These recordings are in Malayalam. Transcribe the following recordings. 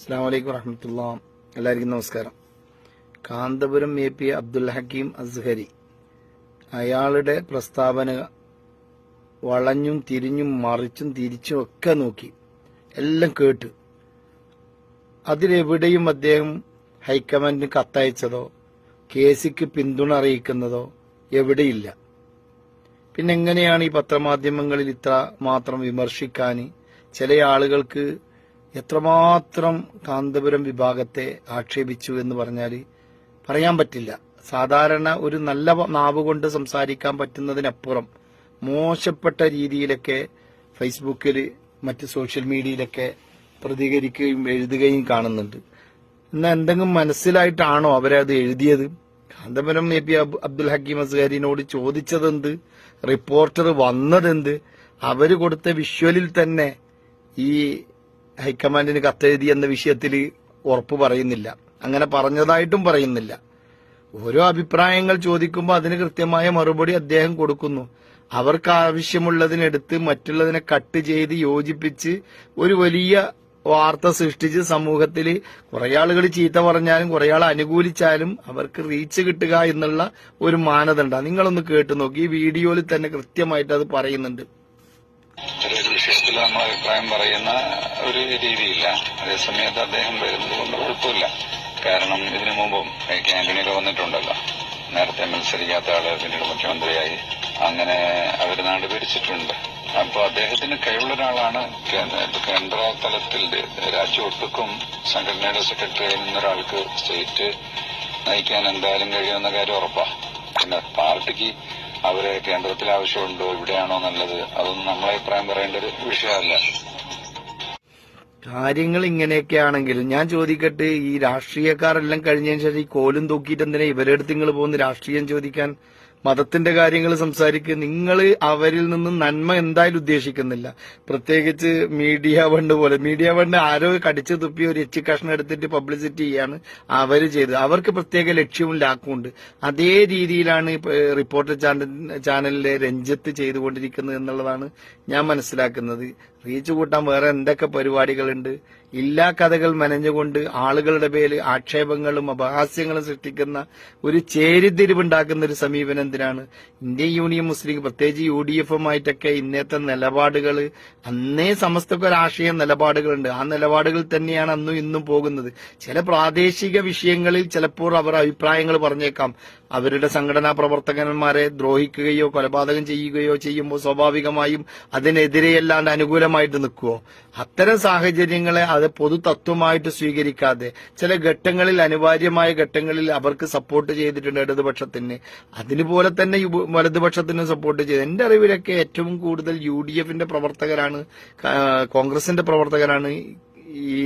അസ്സലാമു അലൈക്കും വറഹ്മത്തുള്ളാഹി. എല്ലാവർക്കും നമസ്കാരം. കാന്തപുരം എ പി അബ്ദുൽ ഹക്കീം അസ്ഹരി അയാളുടെ പ്രസ്താവന വളഞ്ഞും തിരിഞ്ഞും മറിച്ചും തിരിച്ചും ഒക്കെ നോക്കി, എല്ലാം കേട്ട്. അതിലെവിടെയും അദ്ദേഹം ഹൈക്കമാൻഡിന് കത്തയച്ചതോ കേസിക്ക് പിന്തുണ അറിയിക്കുന്നതോ എവിടെയില്ല. പിന്നെ എങ്ങനെയാണ് ഈ പത്രമാധ്യമങ്ങളിൽ ഇത്ര മാത്രം വിമർശിക്കാൻ ചില ആളുകൾക്ക് എത്രമാത്രം കാന്തപുരം വിഭാഗത്തെ ആക്ഷേപിച്ചു എന്ന് പറഞ്ഞാൽ പറയാൻ പറ്റില്ല. സാധാരണ ഒരു നല്ല നാവ് കൊണ്ട് സംസാരിക്കാൻ പറ്റുന്നതിനപ്പുറം മോശപ്പെട്ട രീതിയിലൊക്കെ ഫേസ്ബുക്കിൽ മറ്റ് സോഷ്യൽ മീഡിയയിലൊക്കെ പ്രതികരിക്കുകയും എഴുതുകയും കാണുന്നുണ്ട്. എന്നാൽ എന്തെങ്കിലും മനസ്സിലായിട്ടാണോ അവരത് എഴുതിയത്? കാന്തപുരം എ പി അബ്ദുൽ ഹക്കീം അസ്ഹരിനോട് ചോദിച്ചതെന്ത്, റിപ്പോർട്ടർ വന്നതെന്ത്, അവര് കൊടുത്ത വിഷ്വലിൽ തന്നെ ഈ ഹൈക്കമാൻഡിന് കത്തെഴുതി എന്ന വിഷയത്തിൽ ഉറപ്പ് പറയുന്നില്ല, അങ്ങനെ പറഞ്ഞതായിട്ടും പറയുന്നില്ല. ഓരോ അഭിപ്രായങ്ങൾ ചോദിക്കുമ്പോൾ അതിന് കൃത്യമായ മറുപടി അദ്ദേഹം കൊടുക്കുന്നു. അവർക്ക് ആവശ്യമുള്ളതിനെടുത്ത് മറ്റുള്ളതിനെ കട്ട് ചെയ്ത് യോജിപ്പിച്ച് ഒരു വലിയ വാർത്ത സൃഷ്ടിച്ച് സമൂഹത്തിൽ കുറെ ആളുകൾ ചീത്ത പറഞ്ഞാലും കുറെ ആൾ അനുകൂലിച്ചാലും അവർക്ക് റീച്ച് കിട്ടുക എന്നുള്ള ഒരു മാനദണ്ഡം. നിങ്ങളൊന്ന് കേട്ടു നോക്കി, ഈ വീഡിയോയിൽ തന്നെ കൃത്യമായിട്ട് അത് പറയുന്നുണ്ട്. ഒരു വിഷയത്തിൽ നമ്മൾ അഭിപ്രായം പറയുന്ന ഒരു രീതിയില്ല. അതേസമയത്ത് അദ്ദേഹം വരുന്നത് കൊണ്ട് കുഴപ്പമില്ല. കാരണം ഇതിനു മുമ്പും ക്യാമ്പയിനൊക്കെ വന്നിട്ടുണ്ടല്ലോ. നേരത്തെ മത്സരിക്കാത്ത ആള് പിന്നീട് മുഖ്യമന്ത്രിയായി, അങ്ങനെ അവര് നാട് ഭരിച്ചിട്ടുണ്ട്. അപ്പൊ അദ്ദേഹത്തിന് കഴിവുള്ള ഒരാളാണ്. കേന്ദ്ര തലത്തിൽ രാജ്യമൊട്ടുക്കും സംഘടനയുടെ സെക്രട്ടറിയായി നിന്നൊരാൾക്ക് സ്റ്റേറ്റ് നയിക്കാൻ എന്തായാലും കഴിയുമെന്ന കാര്യം ഉറപ്പാ. പിന്നെ പാർട്ടിക്ക് അവരെ കേന്ദ്രത്തിൽ ആവശ്യമുണ്ടോ, ഇവിടെയാണോ നല്ലത്, അതൊന്നും നമ്മളെ അഭിപ്രായം പറയേണ്ട ഒരു വിഷയമല്ല. കാര്യങ്ങൾ ഇങ്ങനെയൊക്കെയാണെങ്കിലും ഞാൻ ചോദിക്കട്ടെ, ഈ രാഷ്ട്രീയക്കാരെല്ലാം കഴിഞ്ഞതിന് ശേഷം ഈ കോലും തൂക്കിയിട്ട് എന്തിനാ ഇവരെടുത്ത് നിങ്ങൾ പോകുന്ന രാഷ്ട്രീയം ചോദിക്കാൻ? മതത്തിന്റെ കാര്യങ്ങൾ സംസാരിക്കുക. നിങ്ങൾ അവരിൽ നിന്നും നന്മ എന്തായാലും ഉദ്ദേശിക്കുന്നില്ല. പ്രത്യേകിച്ച് മീഡിയ വണ്ട് പോലെ. മീഡിയ വണ്ട് ആരോ കടിച്ചു തുപ്പി ഒരു എച്ചി കഷ്ണം എടുത്തിട്ട് പബ്ലിസിറ്റി ചെയ്യാണ് അവര് ചെയ്തത്. അവർക്ക് പ്രത്യേക ലക്ഷ്യവും ലാക്കും ഉണ്ട്. അതേ രീതിയിലാണ് റിപ്പോർട്ടർ ചാനലിലെ രഞ്ജിത്ത് ചെയ്തുകൊണ്ടിരിക്കുന്നത് എന്നുള്ളതാണ് ഞാൻ മനസ്സിലാക്കുന്നത്. റീച്ച് കൂട്ടാൻ വേറെ എന്തൊക്കെ പരിപാടികളുണ്ട്? ഇല്ലാ കഥകൾ മെനഞ്ഞുകൊണ്ട് ആളുകളുടെ പേര് ആക്ഷേപങ്ങളും അപഹാസ്യങ്ങളും സൃഷ്ടിക്കുന്ന ഒരു ചേരിതിരിവുണ്ടാക്കുന്ന ഒരു സമീപനം എന്തിനാണ്? ഇന്ത്യൻ യൂണിയൻ മുസ്ലിം ലീഗ് പ്രത്യേകിച്ച് UDF-ഉമായിട്ടൊക്കെ ഇന്നത്തെ നിലപാടുകൾ, അന്നേ സമസ്തക്ക് ഒരു ആശയ നിലപാടുകളുണ്ട്. ആ നിലപാടുകൾ തന്നെയാണ് അന്നും ഇന്നും പോകുന്നത്. ചില പ്രാദേശിക വിഷയങ്ങളിൽ ചിലപ്പോൾ അവർ അഭിപ്രായങ്ങൾ പറഞ്ഞേക്കാം. അവരുടെ സംഘടനാ പ്രവർത്തകന്മാരെ ദ്രോഹിക്കുകയോ കൊലപാതകം ചെയ്യുകയോ ചെയ്യുമ്പോൾ സ്വാഭാവികമായും അതിനെതിരെയല്ലാണ്ട് അനുകൂലമായിട്ട് നിൽക്കുവോ? അത്തരം സാഹചര്യങ്ങളെ അത് പൊതു തത്വമായിട്ട് സ്വീകരിക്കാതെ ചില ഘട്ടങ്ങളിൽ, അനിവാര്യമായ ഘട്ടങ്ങളിൽ അവർക്ക് സപ്പോർട്ട് ചെയ്തിട്ടുണ്ട് ഇടതുപക്ഷത്തിന്. അതിനുപോലെ തന്നെ വലതുപക്ഷത്തിന് സപ്പോർട്ട് ചെയ്ത്. എന്റെ അറിവിലൊക്കെ ഏറ്റവും കൂടുതൽ UDF-ന്റെ പ്രവർത്തകരാണ്, കോൺഗ്രസിന്റെ പ്രവർത്തകരാണ് ഈ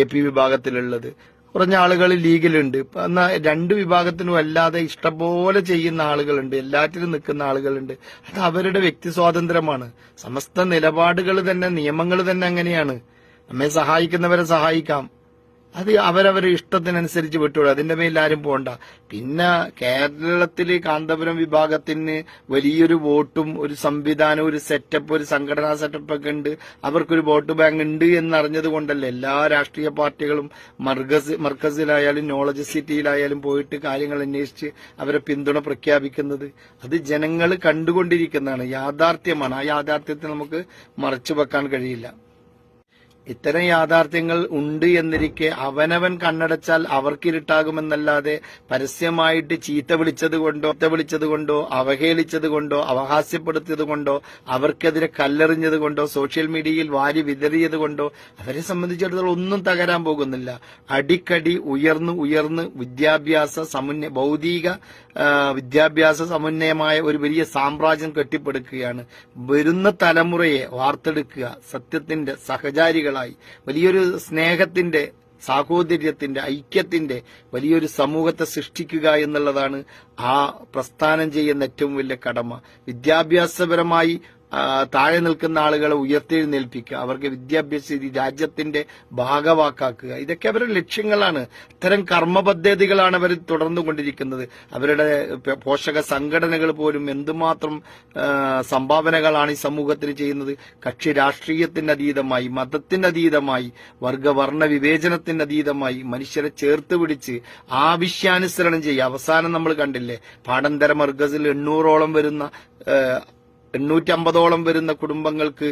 AP വിഭാഗത്തിലുള്ളത്. കുറഞ്ഞ ആളുകൾ ലീഗിലുണ്ട്. എന്നാൽ രണ്ട് വിഭാഗത്തിനും അല്ലാതെ ഇഷ്ടംപോലെ ചെയ്യുന്ന ആളുകളുണ്ട്, എല്ലാറ്റിലും നിൽക്കുന്ന ആളുകളുണ്ട്. അത് അവരുടെ വ്യക്തി സ്വാതന്ത്ര്യമാണ്. സമസ്ത നിലപാടുകൾ തന്നെ, നിയമങ്ങൾ തന്നെ അങ്ങനെയാണ്. നമ്മെ സഹായിക്കുന്നവരെ സഹായിക്കാം, അത് അവരവരുടെ ഇഷ്ടത്തിനനുസരിച്ച് വിട്ടുവിടും. അതിന്റെ മേലിൽ ആരും പോണ്ട. പിന്നെ കേരളത്തില് കാന്തപുരം വിഭാഗത്തിന് വലിയൊരു വോട്ടും ഒരു സംവിധാനവും ഒരു സെറ്റപ്പ്, ഒരു സംഘടനാ സെറ്റപ്പ് ഒക്കെ ഉണ്ട്. അവർക്കൊരു വോട്ട് ബാങ്ക് ഉണ്ട് എന്നറിഞ്ഞത് കൊണ്ടല്ലേ എല്ലാ രാഷ്ട്രീയ പാർട്ടികളും മർക്കസിലായാലും നോളജ് സിറ്റിയിലായാലും പോയിട്ട് കാര്യങ്ങൾ അന്വേഷിച്ച് അവരെ പിന്തുണ പ്രഖ്യാപിക്കുന്നത്. അത് ജനങ്ങൾ കണ്ടുകൊണ്ടിരിക്കുന്നതാണ്, യാഥാർത്ഥ്യമാണ്. ആ യാഥാർത്ഥ്യത്തെ നമുക്ക് മറച്ചു വെക്കാൻ കഴിയില്ല. ഇത്തരം യാഥാർത്ഥ്യങ്ങൾ ഉണ്ട് എന്നിരിക്കെ അവനവൻ കണ്ണടച്ചാൽ അവർക്കിരുട്ടാകുമെന്നല്ലാതെ പരസ്യമായിട്ട് ചീത്ത വിളിച്ചത് കൊണ്ടോ അവഹേളിച്ചത് കൊണ്ടോ അപഹാസ്യപ്പെടുത്തിയത് കൊണ്ടോ അവർക്കെതിരെ കല്ലെറിഞ്ഞത് കൊണ്ടോ സോഷ്യൽ മീഡിയയിൽ വാരി വിതറിയത് കൊണ്ടോ അവരെ സംബന്ധിച്ചിടത്തോളം ഒന്നും തകരാൻ പോകുന്നില്ല. അടിക്കടി ഉയർന്ന് ഭൗതിക വിദ്യാഭ്യാസ സമുന്നയമായ ഒരു വലിയ സാമ്രാജ്യം കെട്ടിപ്പടുക്കുകയാണ്. വരുന്ന തലമുറയെ വാർത്തെടുക്കുക, സത്യത്തിന്റെ സഹചാരികളായി വലിയൊരു സ്നേഹത്തിന്റെ, സാഹോദര്യത്തിന്റെ, ഐക്യത്തിന്റെ വലിയൊരു സമൂഹത്തെ സൃഷ്ടിക്കുക എന്നുള്ളതാണ് ആ പ്രസ്ഥാനം ചെയ്യുന്ന ഏറ്റവും വലിയ കടമ. വിദ്യാഭ്യാസപരമായി താഴെ നിൽക്കുന്ന ആളുകളെ ഉയർത്തെഴുന്നേൽപ്പിക്കുക, അവർക്ക് വിദ്യാഭ്യാസ രാജ്യത്തിന്റെ ഭാഗവാക്കാക്കുക, ഇതൊക്കെ അവരുടെ ലക്ഷ്യങ്ങളാണ്. ഇത്തരം കർമ്മപദ്ധതികളാണ് അവർ തുടർന്നുകൊണ്ടിരിക്കുന്നത്. അവരുടെ പോഷക സംഘടനകൾ പോലും എന്തുമാത്രം സംഭാവനകളാണ് ഈ സമൂഹത്തിന് ചെയ്യുന്നത്. കക്ഷി രാഷ്ട്രീയത്തിന് അതീതമായി, മതത്തിന് അതീതമായി, വർഗവർണ്ണ വിവേചനത്തിന് അതീതമായി മനുഷ്യരെ ചേർത്ത് പിടിച്ച് ആവശ്യാനുസരണം ചെയ്യുക. അവസാനം നമ്മൾ കണ്ടില്ലേ, പാഠന്തര മർക്കസിൽ 850ഓളം വരുന്ന കുടുംബങ്ങൾക്ക്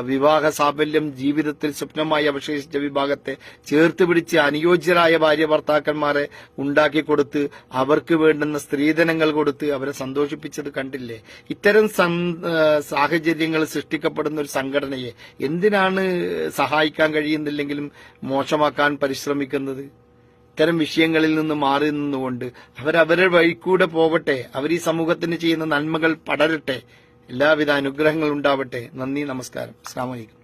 വിവാഹ സാഫല്യം ജീവിതത്തിൽ സ്വപ്നമായി അവശേഷിച്ച വിഭാഗത്തെ ചേർത്ത് പിടിച്ച് അനുയോജ്യരായ ഭാര്യ ഭർത്താക്കന്മാരെ ഉണ്ടാക്കി കൊടുത്ത് അവർക്ക് വേണ്ടുന്ന സ്ത്രീധനങ്ങൾ കൊടുത്ത് അവരെ സന്തോഷിപ്പിച്ചത് കണ്ടില്ലേ? ഇത്തരം സാഹചര്യങ്ങൾ സൃഷ്ടിക്കപ്പെടുന്ന ഒരു സംഘടനയെ എന്തിനാണ് സഹായിക്കാൻ കഴിയുന്നില്ലെങ്കിലും മോശമാക്കാൻ പരിശ്രമിക്കുന്നത്? ഇത്തരം വിഷയങ്ങളിൽ നിന്ന് മാറി നിന്നുകൊണ്ട് അവരവരുടെ വഴിക്കൂടെ പോവട്ടെ, അവർ ഈ സമൂഹത്തിന് ചെയ്യുന്ന നന്മകൾ പടരട്ടെ, എല്ലാവിധ അനുഗ്രഹങ്ങൾ ഉണ്ടാവട്ടെ. നന്ദി, നമസ്കാരം, അസ്സലാമു അലൈക്കും.